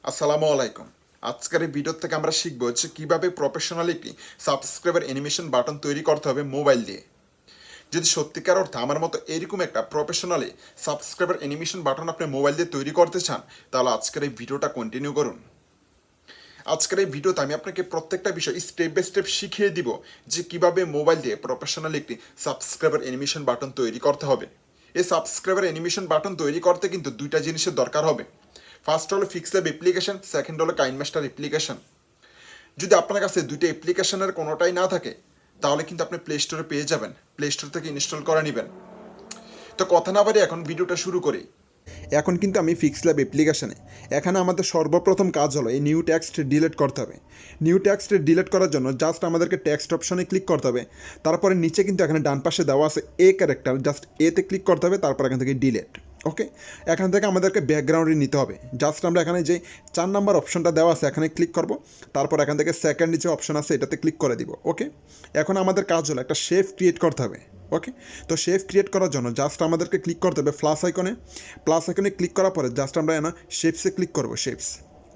আসসালামু আলাইকুম। আজকের এই ভিডিও থেকে আমরা শিখব হচ্ছে কীভাবে প্রফেশনালি একটি সাবস্ক্রাইবার অ্যানিমেশন বাটন তৈরি করতে হবে মোবাইল দিয়ে। যদি সত্যিকার অর্থে আমার মতো এরকম একটা প্রফেশনালি সাবস্ক্রাইবার অ্যানিমেশন বাটন আপনি মোবাইল দিয়ে তৈরি করতে চান, তাহলে আজকের এই ভিডিওটা কন্টিনিউ করুন। আজকের এই ভিডিওতে আমি আপনাকে প্রত্যেকটা বিষয় স্টেপ বাই স্টেপ শিখিয়ে দিব যে কীভাবে মোবাইল দিয়ে প্রফেশনালি একটি সাবস্ক্রাইবার অ্যানিমেশন বাটন তৈরি করতে হবে। এই সাবস্ক্রাইবার অ্যানিমেশন বাটন তৈরি করতে কিন্তু দুইটা জিনিসের দরকার হবে। ফার্স্ট হলো ফিক্সড অ্যাপ্লিকেশন, সেকেন্ড হলো কাইনমাস্টার অ্যাপ্লিকেশন। যদি আপনার কাছে দুইটা অ্যাপ্লিকেশনের কোনোটাই না থাকে, তাহলে কিন্তু আপনি প্লে স্টোরে পেয়ে যাবেন, প্লে স্টোর থেকে ইনস্টল করে নেবেন। তো কথা না বাড়ি এখন ভিডিওটা শুরু করি। এখন কিন্তু আমি ফিক্স ল্যাব অ্যাপ্লিকেশানে, এখানে আমাদের সর্বপ্রথম কাজ হলো এই নিউ টেক্সট ডিলিট করতে হবে। নিউ টেক্সট ডিলিট করার জন্য জাস্ট আমাদেরকে টেক্সট অপশনে ক্লিক করতে হবে। তারপরে নিচে কিন্তু এখানে ডান পাশে দেওয়া আছে এ ক্যারেক্টার, জাস্ট এতে ক্লিক করতে হবে। তারপর এখান থেকে ডিলিট। ওকে, এখান থেকে আমাদেরকে ব্যাকগ্রাউন্ডে নিতে হবে। জাস্ট আমরা এখানে যে 4 নাম্বার অপশনটা দেওয়া আছে এখানে ক্লিক করব। তারপর এখান থেকে সেকেন্ড যে অপশন আছে এটাতে ক্লিক করে দিব। ওকে, এখন আমাদের কাজ হলো একটা শেপ ক্রিয়েট করতে হবে। ওকে, তো শেপ ক্রিয়েট করার জন্য জাস্ট আমাদেরকে ক্লিক করতে হবে প্লাস আইকনে ক্লিক করার পরে জাস্ট আমরা না শেপসে ক্লিক করব, শেপস।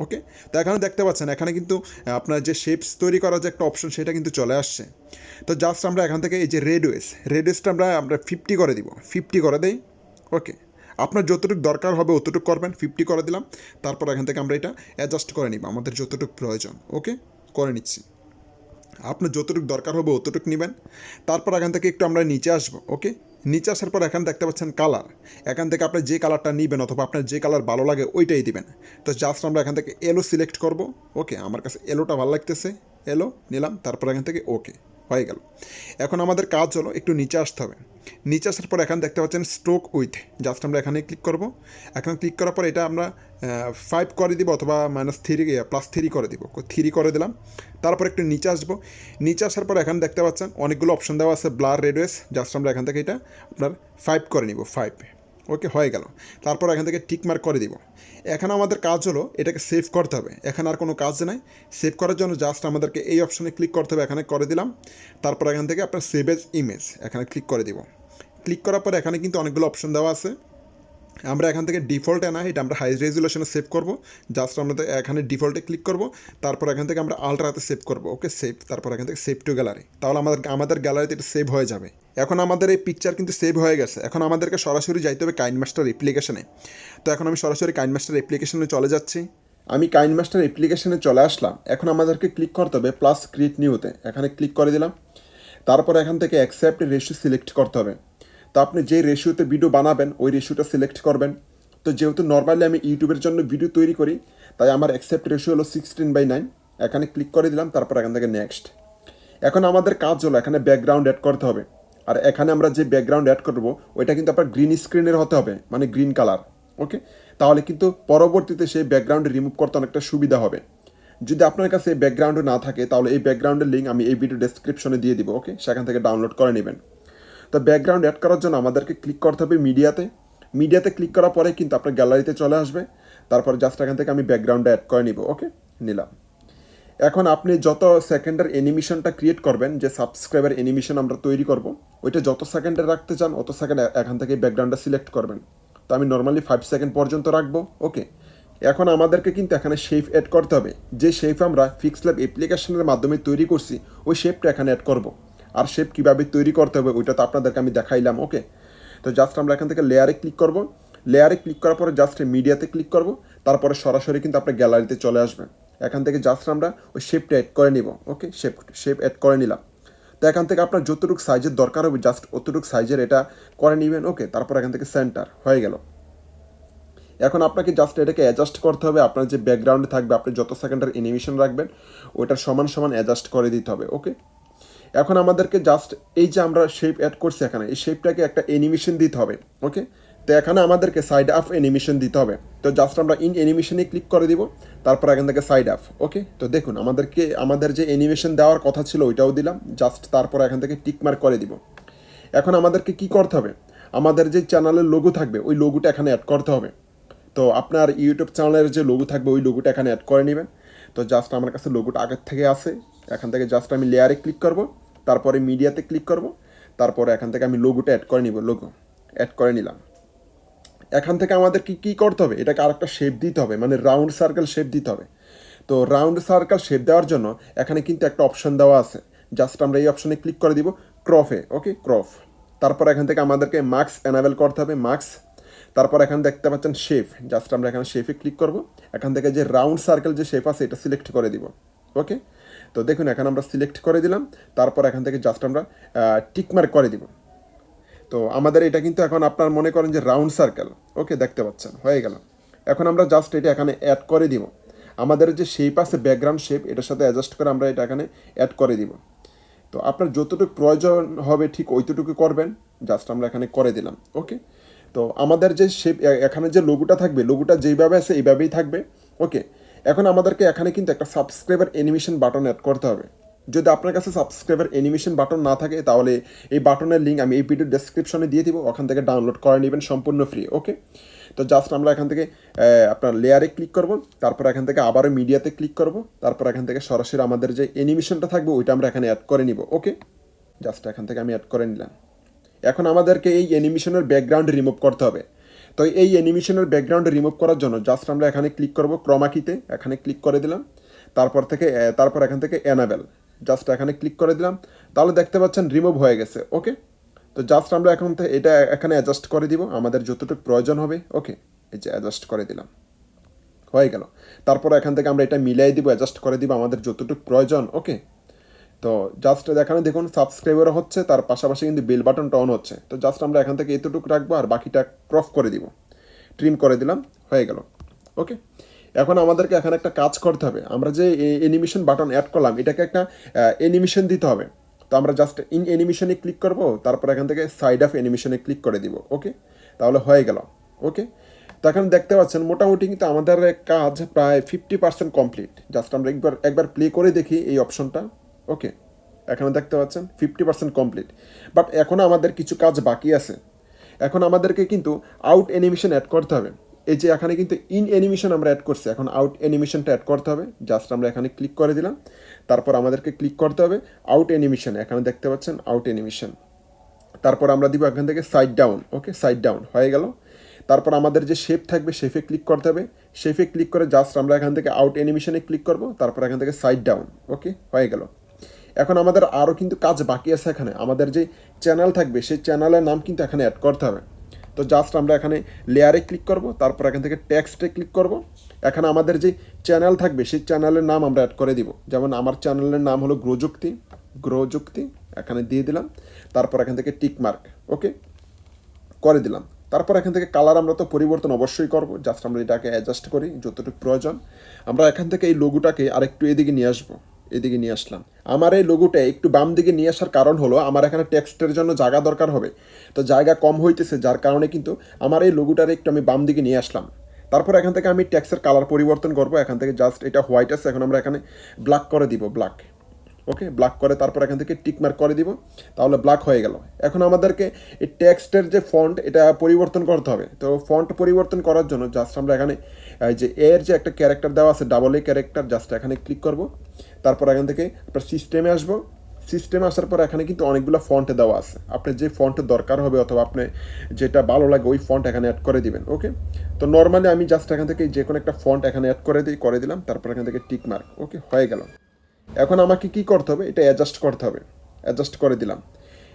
ওকে, তো এখানে দেখতে পাচ্ছেন এখানে কিন্তু আপনার যে শেপস তৈরি করার যে একটা অপশন সেটা কিন্তু চলে আসছে। তো জাস্ট আমরা এখান থেকে এই যে রেডিউসটা আমরা 50 করে দিব, 50 করে দেই। ওকে, আপনার যতটুকু দরকার হবে অতটুকু করবেন, 50 করে দিলাম। তারপর এখান থেকে আমরা এটা অ্যাডজাস্ট করে নিব আমাদের যতটুকু প্রয়োজন। ওকে, করে নিচ্ছি। আপনার যতটুকু দরকার হবে অতটুকু নেবেন। তারপর এখান থেকে একটু আমরা নিচে আসবো। ওকে, নিচে আসার পর এখানে দেখতে পাচ্ছেন কালার। এখান থেকে আপনি যে কালারটা নেবেন অথবা আপনার যে কালার ভালো লাগে ওইটাই দিবেন। তো জাস্ট আমরা এখান থেকে এলো সিলেক্ট করব। ওকে, আমার কাছে এলোটা ভালো লাগতেছে, এলো নিলাম। তারপর এখান থেকে ওকে হয়ে গেল। এখন আমাদের কাজ হলো একটু নিচে আসতে হবে। নিচে আসার পর এখানে দেখতে পাচ্ছেন স্ট্রোক উইথ, জাস্ট আমরা এখানে ক্লিক করব। এখানে ক্লিক করার পর এটা আমরা 5 করে দিব অথবা +3 করে দিব, 3 করে দিলাম। তারপর একটু নিচে আসবো। নিচে আসার পর এখানে দেখতে পাচ্ছেন অনেকগুলো অপশন দেওয়া আছে, ব্লার রেডিয়াস, জাস্ট আমরা এখান থেকে এটা আপনার 5 করে নিব, 5। ওকে, হয়ে গেল। তারপর এখান থেকে টিক মার্ক করে দিব। এখন আমাদের কাজ হলো এটাকে সেভ করতে হবে। এখানে আর কোনো কাজ নাই। সেভ করার জন্য জাস্ট আমাদেরকে এই অপশনে ক্লিক করতে হবে, এখানে করে দিলাম। তারপর এখান থেকে আপনার সেভ এজ ইমেজ এখানে ক্লিক করে দিব। ক্লিক করার পরে এখানে কিন্তু অনেকগুলো অপশন দেওয়া আছে। আমরা এখান থেকে ডিফল্টে না, এটা আমরা হাই রেজুলেশনে সেভ করব। জাস্ট আমরা এখানে ডিফল্টে ক্লিক করব। তারপর এখান থেকে আমরা আলট্রাতে সেভ করব। ওকে, সেভ। তারপর এখান থেকে সেভ টু গ্যালারি, তাহলে আমাদের গ্যালারিতে এটা সেভ হয়ে যাবে। এখন আমাদের এই পিকচার কিন্তু সেভ হয়ে গেছে। এখন আমাদেরকে সরাসরি যাইতে হবে কাইনমাস্টার অ্যাপ্লিকেশনে। তো এখন আমি সরাসরি কাইনমাস্টার অ্যাপ্লিকেশনে চলে যাচ্ছি। আমি কাইনমাস্টার অ্যাপ্লিকেশনে চলে আসলাম। এখন আমাদেরকে ক্লিক করতে হবে প্লাস ক্রিয়েট নিউতে, এখানে ক্লিক করে দিলাম। তারপর এখান থেকে অ্যাকসেপ্ট রেশিও সিলেক্ট করতে হবে। তো আপনি যে রেশিওতে ভিডিও বানাবেন ওই রেশিওটা সিলেক্ট করবেন। তো যেহেতু নর্মালি আমি ইউটিউবের জন্য ভিডিও তৈরি করি, তাই আমার অ্যাকসেপ্ট রেশিও হলো 16:9। এখানে ক্লিক করে দিলাম। তারপর এখান থেকে নেক্সট। এখন আমাদের কাজ হলো এখানে ব্যাকগ্রাউন্ড অ্যাড করতে হবে। আর এখানে আমরা যে ব্যাকগ্রাউন্ড অ্যাড করবো ওইটা কিন্তু আপনার গ্রিন স্ক্রিনের হতে হবে, মানে গ্রিন কালার। ওকে, তাহলে কিন্তু পরবর্তীতে সেই ব্যাকগ্রাউন্ড রিমুভ করতে অনেকটা সুবিধা হবে। যদি আপনার কাছে এই ব্যাকগ্রাউন্ড না থাকে তাহলে এই ব্যাকগ্রাউন্ডের লিঙ্ক আমি এই ভিডিও ডেসক্রিপশনে দিয়ে দিব। ওকে, সেখান থেকে ডাউনলোড করে নেবেন। তো ব্যাকগ্রাউন্ড অ্যাড করার জন্য আমাদেরকে ক্লিক করতে হবে মিডিয়াতে ক্লিক করার পরে কিন্তু আপনার গ্যালারিতে চলে আসবে। তারপর জাস্ট এখান থেকে আমি ব্যাকগ্রাউন্ডটা অ্যাড করে নিব। ওকে, নিলাম। এখন আপনি যত সেকেন্ডের অ্যানিমেশনটা ক্রিয়েট করবেন, যে সাবস্ক্রাইবার অ্যানিমেশন আমরা তৈরি করব, ওইটা যত সেকেন্ডে রাখতে চান অত সেকেন্ড এখান থেকে ব্যাকগ্রাউন্ডটা সিলেক্ট করবেন। তো আমি নর্মালি 5 সেকেন্ড পর্যন্ত রাখবো। ওকে, এখন আমাদেরকে কিন্তু এখানে শেপ অ্যাড করতে হবে। যে শেপ আমরা ফিক্স ল্যাব অ্যাপ্লিকেশনের মাধ্যমে তৈরি করছি ওই শেপটা এখানে অ্যাড করব। আর শেপ কীভাবে তৈরি করতে হবে ওইটা তো আপনাদেরকে আমি দেখাইলাম। ওকে, তো জাস্ট আমরা এখান থেকে লেয়ারে ক্লিক করব। লেয়ারে ক্লিক করার পরে জাস্ট মিডিয়াতে ক্লিক করব। তারপরে সরাসরি কিন্তু আপনার গ্যালারিতে চলে আসবে। এখান থেকে জাস্ট আমরা ওই শেপটা অ্যাড করে নিব। ওকে, শেপ অ্যাড করে নিলাম। তো এখান থেকে আপনার যতটুকু সাইজের দরকার হবে জাস্ট অতটুকু সাইজের এটা করে নেবেন। ওকে, তারপর এখান থেকে সেন্টার হয়ে গেল। এখন আপনাকে জাস্ট এটাকে অ্যাডজাস্ট করতে হবে। আপনার যে ব্যাকগ্রাউন্ডে থাকবে আপনি যত সেকেন্ডের অ্যানিমেশন রাখবেন ওইটার সমান সমান অ্যাডজাস্ট করে দিতে হবে। ওকে, এখন আমাদেরকে জাস্ট এই যে আমরা শেপ অ্যাড করছি এখানে এই শেপটাকে একটা অ্যানিমেশন দিতে হবে। ওকে, তো এখানে আমাদেরকে সাইড আপ অ্যানিমেশন দিতে হবে। তো জাস্ট আমরা ইন অ্যানিমেশনে ক্লিক করে দিব। তারপর এখান থেকে সাইড আপ। ওকে, তো দেখুন আমাদের যে অ্যানিমেশন দেওয়ার কথা ছিল ওইটাও দিলাম। জাস্ট তারপর এখান থেকে টিক মার্ক করে দিব। এখন আমাদেরকে কি করতে হবে, আমাদের যে চ্যানেলের লোগো থাকবে ওই লোগোটা এখানে অ্যাড করতে হবে। তো আপনার ইউটিউব চ্যানেলের যে লোগো থাকবে ওই লোগোটা এখানে অ্যাড করে নেবেন। তো জাস্ট আমার কাছে লোগোটা আগের থেকে আছে। এখান থেকে জাস্ট আমি লেয়ারে ক্লিক করব। তারপরে মিডিয়াতে ক্লিক করব। তারপরে এখান থেকে আমি লোগোটা অ্যাড করে নিব, লোগো অ্যাড করে নিলাম। এখান থেকে আমাদের কি করতে হবে, এটাকে আরেকটা শেপ দিতে হবে, মানে রাউন্ড সার্কেল শেপ দিতে হবে। তো রাউন্ড সার্কেল শেপ দেওয়ার জন্য এখানে কিন্তু একটা অপশন দেওয়া আছে, জাস্ট আমরা এই অপশনে ক্লিক করে দিব ক্রফে, ওকে ক্রফ। তারপর এখান থেকে আমাদেরকে মার্কস এনাবেল করতে হবে, মার্কস। তারপর এখানে দেখতে পাচ্ছেন শেপ, জাস্ট আমরা এখানে শেপে ক্লিক করব। এখান থেকে যে রাউন্ড সার্কেল যে শেপ আছে এটা সিলেক্ট করে দিব, ওকে। তো দেখুন এখানে আমরা সিলেক্ট করে দিলাম। তারপর এখান থেকে জাস্ট আমরা টিকমার্ক করে দিব। তো আমাদের এটা কিন্তু এখন আপনার মনে করেন যে রাউন্ড সার্কেল, ওকে দেখতে পাচ্ছেন হয়ে গেল। এখন আমরা জাস্ট এটা এখানে অ্যাড করে দিব। আমাদের যে শেপ আছে ব্যাকগ্রাউন্ড শেপ, এটার সাথে অ্যাডজাস্ট করে আমরা এটা এখানে অ্যাড করে দিব। তো আপনার যতটুকু প্রয়োজন হবে ঠিক ওইটুকু করবেন, জাস্ট আমরা এখানে করে দিলাম, ওকে। তো আমাদের যে শেপ এখানে যে লোগোটা থাকবে, লোগোটা যেইভাবে আছে এইভাবেই থাকবে, ওকে। এখন আমাদেরকে এখানে কিন্তু একটা সাবস্ক্রাইবার অ্যানিমেশন বাটন অ্যাড করতে হবে। যদি আপনার কাছে সাবস্ক্রাইবার অ্যানিমেশন বাটন না থাকে তাহলে এই বাটনের লিঙ্ক আমি এই ভিডিওর ডেসক্রিপশনে দিয়ে দিব, ওখান থেকে ডাউনলোড করে নেবেন সম্পূর্ণ ফ্রি, ওকে। তো জাস্ট আমরা এখান থেকে আপনার লেয়ারে ক্লিক করব, তারপর এখান থেকে আবারও মিডিয়াতে ক্লিক করব, তারপর এখান থেকে সরাসরি আমাদের যে অ্যানিমেশনটা থাকবে ওইটা আমরা এখানে অ্যাড করে নিব, ওকে। জাস্ট এখান থেকে আমি অ্যাড করে নিলাম। এখন আমাদেরকে এই অ্যানিমেশনের ব্যাকগ্রাউন্ড রিমুভ করতে হবে। তো এই অ্যানিমেশনের ব্যাকগ্রাউন্ড রিমুভ করার জন্য জাস্ট আমরা এখানে ক্লিক করব ক্রমাকিতে, এখানে ক্লিক করে দিলাম। তারপর এখান থেকে এনাবেল, জাস্ট এখানে ক্লিক করে দিলাম। তাহলে দেখতে পাচ্ছেন রিমুভ হয়ে গেছে, ওকে। তো জাস্ট আমরা এখন এটা এখানে অ্যাডজাস্ট করে দিব আমাদের যতটুকু প্রয়োজন হবে, ওকে। এই যে অ্যাডজাস্ট করে দিলাম, হয়ে গেল। তারপর এখান থেকে আমরা এটা মিলাই দিব, অ্যাডজাস্ট করে দিব আমাদের যতটুকু প্রয়োজন, ওকে। তো জাস্ট এখানে দেখুন সাবস্ক্রাইবারও হচ্ছে, তার পাশাপাশি কিন্তু বেল বাটনটা অন হচ্ছে। তো জাস্ট আমরা এখান থেকে এতটুকু রাখবো আর বাকিটা ক্রপ করে দিব, ট্রিম করে দিলাম, হয়ে গেল, ওকে। এখন আমাদেরকে এখানে একটা কাজ করতে হবে, আমরা যে অ্যানিমেশন বাটন অ্যাড করলাম এটাকে একটা অ্যানিমেশন দিতে হবে। তো আমরা জাস্ট ইন অ্যানিমেশনে ক্লিক করব, তারপর এখান থেকে সাইড অফ অ্যানিমেশনে ক্লিক করে দিব, ওকে। তাহলে হয়ে গেল, ওকে। তো এখন দেখতে পাচ্ছেন মোটামুটি কিন্তু আমাদের কাজ প্রায় 50% কমপ্লিট। জাস্ট আমরা একবার প্লে করে দেখি এই অপশনটা, ওকে। এখানে দেখতে পাচ্ছেন 50% কমপ্লিট। বাট এখনও আমাদের কিছু কাজ বাকি আছে। এখন আমাদেরকে কিন্তু আউট অ্যানিমেশন অ্যাড করতে হবে। এই যে এখানে কিন্তু ইন অ্যানিমেশন আমরা অ্যাড করছি, এখন আউট অ্যানিমেশনটা অ্যাড করতে হবে। জাস্ট আমরা এখানে ক্লিক করে দিলাম, তারপর আমাদেরকে ক্লিক করতে হবে আউট অ্যানিমেশন, এখানে দেখতে পাচ্ছেন আউট অ্যানিমেশন। তারপর আমরা দিব এখান থেকে সাইড ডাউন, ওকে সাইড ডাউন হয়ে গেল। তারপর আমাদের যে শেপ থাকবে শেপে ক্লিক করতে হবে, শেপে ক্লিক করে জাস্ট আমরা এখান থেকে আউট অ্যানিমেশনে ক্লিক করব, তারপর এখান থেকে সাইড ডাউন, ওকে হয়ে গেল। এখন আমাদের আরও কিন্তু কাজ বাকি আছে। এখানে আমাদের যে চ্যানেল থাকবে সেই চ্যানেলের নাম কিন্তু এখানে অ্যাড করতে হবে। তো জাস্ট আমরা এখানে লেয়ারে ক্লিক করব, তারপর এখান থেকে টেক্সটে ক্লিক করব। এখানে আমাদের যে চ্যানেল থাকবে সেই চ্যানেলের নাম আমরা অ্যাড করে দিব। যেমন আমার চ্যানেলের নাম হলো গ্রোযুক্তি, এখানে দিয়ে দিলাম। তারপর এখান থেকে টিক মার্ক, ওকে করে দিলাম। তারপর এখান থেকে কালার আমরা তো পরিবর্তন অবশ্যই করব, জাস্ট আমরা এটাকে অ্যাডজাস্ট করি যতটুকু প্রয়োজন। আমরা এখান থেকে এই লোগোটাকে আরেকটু এদিকে নিয়ে আসবো, এদিকে নিয়ে আসলাম। আমার এই লোগোটা একটু বাম দিকে নিয়ে আসার কারণ হলো আমার এখানে টেক্সটের জন্য জায়গা দরকার হবে। তো জায়গা কম হইতেছে, যার কারণে কিন্তু আমার এই লোগোটার একটু আমি বাম দিকে নিয়ে আসলাম। তারপর এখান থেকে আমি টেক্সটের কালার পরিবর্তন করব। এখান থেকে জাস্ট এটা হোয়াইট আছে, এখন আমরা এখানে ব্ল্যাক করে দিব, ব্ল্যাক, ওকে ব্ল্যাক করে তারপর এখান থেকে টিক মার্ক করে দিব, তাহলে ব্ল্যাক হয়ে গেল। এখন আমাদেরকে এই টেক্সটের যে ফন্ট এটা পরিবর্তন করতে হবে। তো ফন্ট পরিবর্তন করার জন্য জাস্ট আমরা এখানে যে এর যে একটা ক্যারেক্টার দেওয়া আছে ডাবল এ ক্যারেক্টার, জাস্ট এখানে ক্লিক করব। তারপর এখান থেকে আপনার সিস্টেমে আসবো। সিস্টেমে আসার পর এখানে কিন্তু অনেকগুলো ফন্ট দেওয়া আছে, আপনার যে ফন্টের দরকার হবে অথবা আপনি যেটা ভালো লাগে ওই ফন্ট এখানে অ্যাড করে দিবেন, ওকে। তো নর্মালি আমি জাস্ট এখান থেকে যে কোনো একটা ফন্ট এখানে অ্যাড করে দিলাম, তারপর এখান থেকে টিক মার্ক, ওকে হয়ে গেল। এখন আমাকে কি করতে হবে, এটা অ্যাডজাস্ট করতে হবে, অ্যাডজাস্ট করে দিলাম।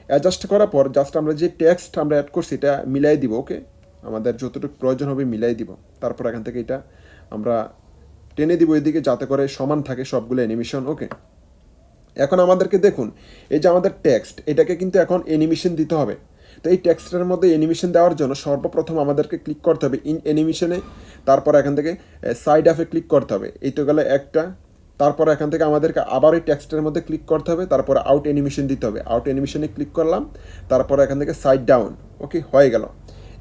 অ্যাডজাস্ট করার পর জাস্ট আমরা যে টেক্সট আমরা অ্যাড করছি এটা মিলাই দিব, ওকে আমাদের যতটুকু প্রয়োজন হবে মিলাই দিব। তারপর এখান থেকে এটা আমরা টেনে দিব এদিকে যাতে করে সমান থাকে সবগুলো অ্যানিমেশন, ওকে। এখন আমাদেরকে দেখুন এই যে আমাদের টেক্সট এটাকে কিন্তু এখন অ্যানিমেশন দিতে হবে। তো এই টেক্সটের মধ্যে অ্যানিমেশন দেওয়ার জন্য সর্বপ্রথম আমাদেরকে ক্লিক করতে হবে ইন অ্যানিমেশনে, তারপর এখান থেকে সাইড অফে ক্লিক করতে হবে, এই তো গেলে একটা। তারপর এখান থেকে আমাদেরকে আবার এই টেক্সটের মধ্যে ক্লিক করতে হবে, তারপর আউট অ্যানিমেশন দিতে হবে, আউট অ্যানিমেশনে ক্লিক করলাম, তারপর এখান থেকে সাইড ডাউন, ওকে হয়ে গেল।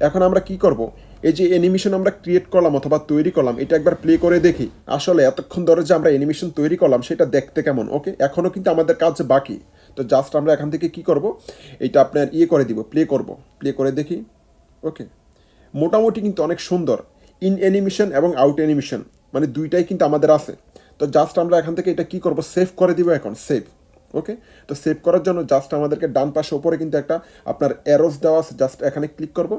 এখন আমরা কি করব, এই যে অ্যানিমেশন আমরা ক্রিয়েট করলাম অথবা তৈরি করলাম এটা একবার প্লে করে দেখি আসলে এতক্ষণ ধরে যে আমরা অ্যানিমেশন তৈরি করলাম সেটা দেখতে কেমন, ওকে। এখনও কিন্তু আমাদের কাজ বাকি। তো জাস্ট আমরা এখান থেকে কি করব, এটা আপনার করে দিব, প্লে করে দেখি, ওকে। মোটামুটি কিন্তু অনেক সুন্দর ইন অ্যানিমেশন এবং আউট অ্যানিমেশন মানে দুইটাই কিন্তু আমাদের আছে। তো জাস্ট আমরা এখান থেকে এটা কি করব, সেভ করে দিব, এখন সেভ, ওকে। তো সেভ করার জন্য জাস্ট আমাদেরকে ডান পাশে ওপরে কিন্তু একটা আপনার অ্যারোস দেওয়া আছে, জাস্ট এখানে ক্লিক করব।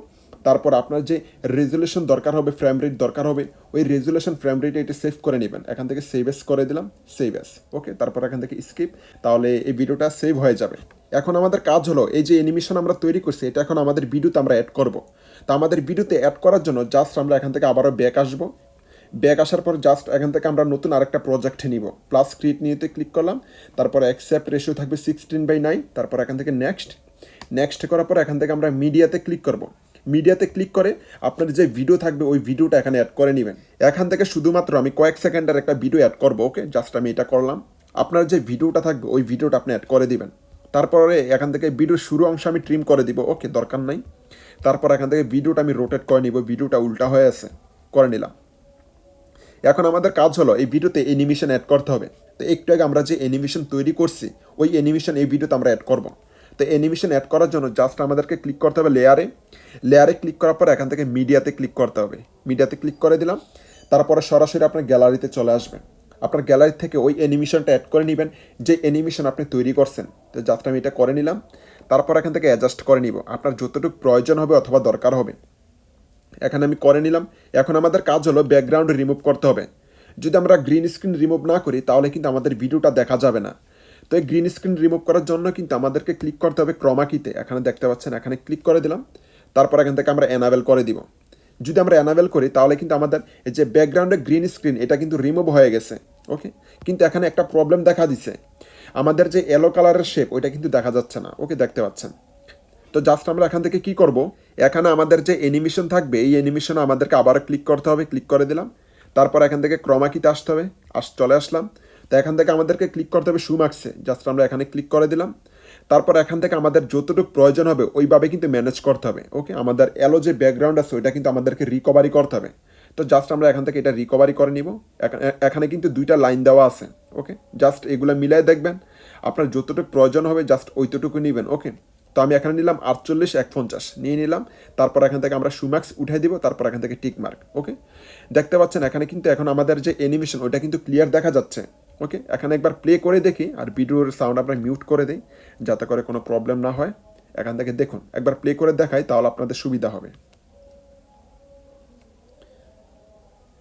তারপর আপনার যে রেজুলেশন দরকার হবে, ফ্রেম রেট দরকার হবে, ওই রেজুলেশন ফ্রেম রেট এটা সেভ করে নেবেন। এখান থেকে সেভ এস করে দিলাম, সেভ এস, ওকে। তারপর এখান থেকে স্কিপ, তাহলে এই ভিডিওটা সেভ হয়ে যাবে। এখন আমাদের কাজ হলো এই যে অ্যানিমেশন আমরা তৈরি করছি এটা এখন আমাদের ভিডিওতে আমরা অ্যাড করব। তো আমাদের ভিডিওতে অ্যাড করার জন্য জাস্ট আমরা এখান থেকে আবারও ব্যাক আসবো। ব্যাক আসার পর জাস্ট এখান থেকে আমরা নতুন আরেকটা প্রজেক্টে নিব, প্লাস ক্রিয়েট নিয়েতে ক্লিক করলাম। তারপর অ্যাকসেপ্ট রেশিও থাকবে 16:9। তারপর এখান থেকে নেক্সট করার পর এখান থেকে আমরা মিডিয়াতে ক্লিক করব। মিডিয়াতে ক্লিক করে আপনার যে ভিডিও থাকবে ওই ভিডিওটা এখানে অ্যাড করে নেবেন। এখান থেকে শুধুমাত্র আমি কয়েক সেকেন্ডের একটা ভিডিও অ্যাড করব, ওকে। জাস্ট আমি এটা করলাম। আপনার যে ভিডিওটা থাকবে ওই ভিডিওটা আপনি অ্যাড করে দিবেন। তারপরে এখান থেকে ভিডিওর শুরু অংশ আমি ট্রিম করে দিব, ওকে, দরকার নাই। তারপর এখান থেকে ভিডিওটা আমি রোটেট করে নিব, ভিডিওটা উল্টা হয়ে আছে, করে নিলাম। এখন আমাদের কাজ হলো এই ভিডিওতে অ্যানিমেশন অ্যাড করতে হবে। তো একটু আগে আমরা যে অ্যানিমেশন তৈরি করছি ওই অ্যানিমেশন এই ভিডিওতে আমরা অ্যাড করব। তো অ্যানিমেশন অ্যাড করার জন্য জাস্ট আমাদেরকে ক্লিক করতে হবে লেয়ারে ক্লিক করার পর এখান থেকে মিডিয়াতে ক্লিক করতে হবে। মিডিয়াতে ক্লিক করে দিলাম। তারপরে সরাসরি আপনার গ্যালারিতে চলে আসবেন। আপনার গ্যালারি থেকে ওই অ্যানিমেশনটা অ্যাড করে নেবেন যে অ্যানিমেশন আপনি তৈরি করছেন। তো জাস্ট আমি এটা করে নিলাম। তারপর এখান থেকে অ্যাডজাস্ট করে নিব আপনার যতটুকু প্রয়োজন হবে অথবা দরকার হবে। এখানে আমি করে নিলাম। এখন আমাদের কাজ হলো ব্যাকগ্রাউন্ড রিমুভ করতে হবে। যদি আমরা গ্রিন স্ক্রিন রিমুভ না করি তাহলে কিন্তু আমাদের ভিডিওটা দেখা যাবে না। তো এই গ্রিন স্ক্রিন রিমুভ করার জন্য কিন্তু আমাদেরকে ক্লিক করতে হবে ক্রোমা কিতে। এখানে দেখতে পাচ্ছেন, এখানে ক্লিক করে দিলাম। তারপর এখান থেকে আমরা এনাবেল করে দিব। যদি আমরা এনাবেল করি তাহলে কিন্তু আমাদের এই যে ব্যাকগ্রাউন্ডে গ্রিন স্ক্রিন এটা কিন্তু রিমুভ হয়ে গেছে, ওকে। কিন্তু এখানে একটা প্রবলেম দেখা দিছে, আমাদের যে ইয়েলো কালারের শেপ ওইটা কিন্তু দেখা যাচ্ছে না, ওকে, দেখতে পাচ্ছেন। তো জাস্ট আমরা এখান থেকে কি করব, এখানে আমাদের যে অ্যানিমেশন থাকবে এই অ্যানিমেশনে আমাদেরকে আবার ক্লিক করতে হবে। ক্লিক করে দিলাম। তারপর এখান থেকে ক্রোমা কিতে আসতে হবে, চলে আসলাম। তো এখান থেকে আমাদেরকে ক্লিক করতে হবে শুমাক্সে। জাস্ট আমরা এখানে ক্লিক করে দিলাম। তারপর এখান থেকে আমাদের যতটুকু প্রয়োজন হবে ওইভাবে কিন্তু ম্যানেজ করতে হবে, ওকে। আমাদের এলো যে ব্যাকগ্রাউন্ড আছে ওইটা কিন্তু আমাদেরকে রিকভারি করতে হবে। তো জাস্ট আমরা এখান থেকে এটা রিকভারি করে নিব। এখানে কিন্তু দুইটা লাইন দেওয়া আছে, ওকে। জাস্ট এগুলো মিলাই দেখবেন, আপনার যতটুকু প্রয়োজন হবে জাস্ট ওইটুকু নেবেন, ওকে। তো আমি এখানে নিলাম 48:150 নিয়ে নিলাম। তারপর এখান থেকে আমরা সুম্যাক্স উঠাই দিব। তারপর এখান থেকে টিক মার্ক, ওকে। দেখতে পাচ্ছেন এখানে কিন্তু এখন আমাদের যে অ্যানিমেশন ওইটা কিন্তু ক্লিয়ার দেখা যাচ্ছে, ওকে। এখানে একবার প্লে করে দেখি আর ভিডিওর সাউন্ড আমরা মিউট করে দিই যাতে করে কোনো প্রবলেম না হয়। এখান থেকে দেখুন, একবার প্লে করে দেখাই তাহলে আপনাদের সুবিধা হবে।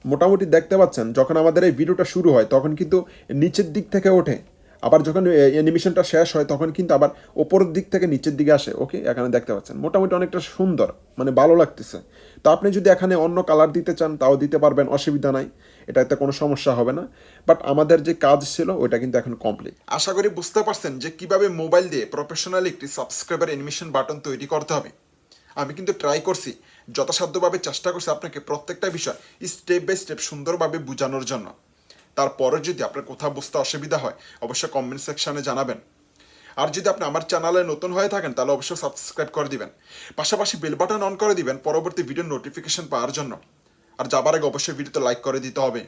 মোটামুটি দেখতে পাচ্ছেন যখন আমাদের এই ভিডিওটা শুরু হয় তখন কিন্তু নিচের দিক থেকে ওঠে, আবার যখন অ্যানিমেশনটা শেষ হয় তখন কিন্তু আবার ওপরের দিক থেকে নিচের দিকে আসে, ওকে। এখানে দেখতে পাচ্ছেন মোটামুটি অনেকটা সুন্দর, মানে ভালো লাগতেছে। তো আপনি যদি এখানে অন্য কালার দিতে চান তাও দিতে পারবেন, অসুবিধা নাই, এটাতে কোনো সমস্যা হবে না। বাট আমাদের যে কাজ ছিল ওইটা কিন্তু এখন কমপ্লিট। আশা করি বুঝতে পারছেন যে কিভাবে মোবাইল দিয়ে প্রফেশনাল একটি সাবস্ক্রাইবার অ্যানিমেশন বাটন তৈরি করতে হবে। আমি কিন্তু ট্রাই করছি, যথাসাধ্যভাবে চেষ্টা করছি আপনাকে প্রত্যেকটা বিষয় স্টেপ বাই স্টেপ সুন্দরভাবে বোঝানোর জন্য। তারপরে যদি আপনার কোথাও বুঝতে অসুবিধা হয় অবশ্যই কমেন্ট সেকশানে জানাবেন। আর যদি আপনি আমার চ্যানেলে নতুন হয়ে থাকেন তাহলে অবশ্যই সাবস্ক্রাইব করে দিবেন, পাশাপাশি বেল বাটন অন করে দিবেন পরবর্তী ভিডিওর নোটিফিকেশন পাওয়ার জন্য। আর যাবার আগে অবশ্যই ভিডিওতে লাইক করে দিতে হবে।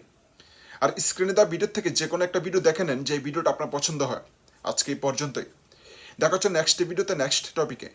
আর স্ক্রিনে দেওয়া ভিডিও থেকে যে কোনো একটা ভিডিও দেখে নেন যে ভিডিওটা আপনার পছন্দ হয়। আজকে এই পর্যন্তই, দেখা হচ্ছে নেক্সট ভিডিওতে নেক্সট টপিকে।